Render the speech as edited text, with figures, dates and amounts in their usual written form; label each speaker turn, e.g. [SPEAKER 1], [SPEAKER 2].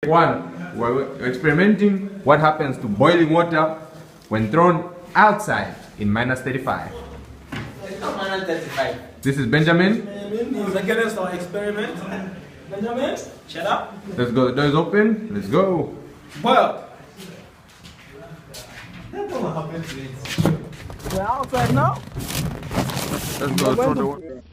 [SPEAKER 1] 1. We're experimenting what happens to boiling water when thrown outside in minus 35.
[SPEAKER 2] It's not minus 35.
[SPEAKER 1] This is Benjamin.
[SPEAKER 2] Benjamin is against our experiment. Benjamin, shut up.
[SPEAKER 1] Let's go. The door is open. Let's go.
[SPEAKER 2] Boil. That's what happened to it. We're outside now.
[SPEAKER 1] Let's go throw the water.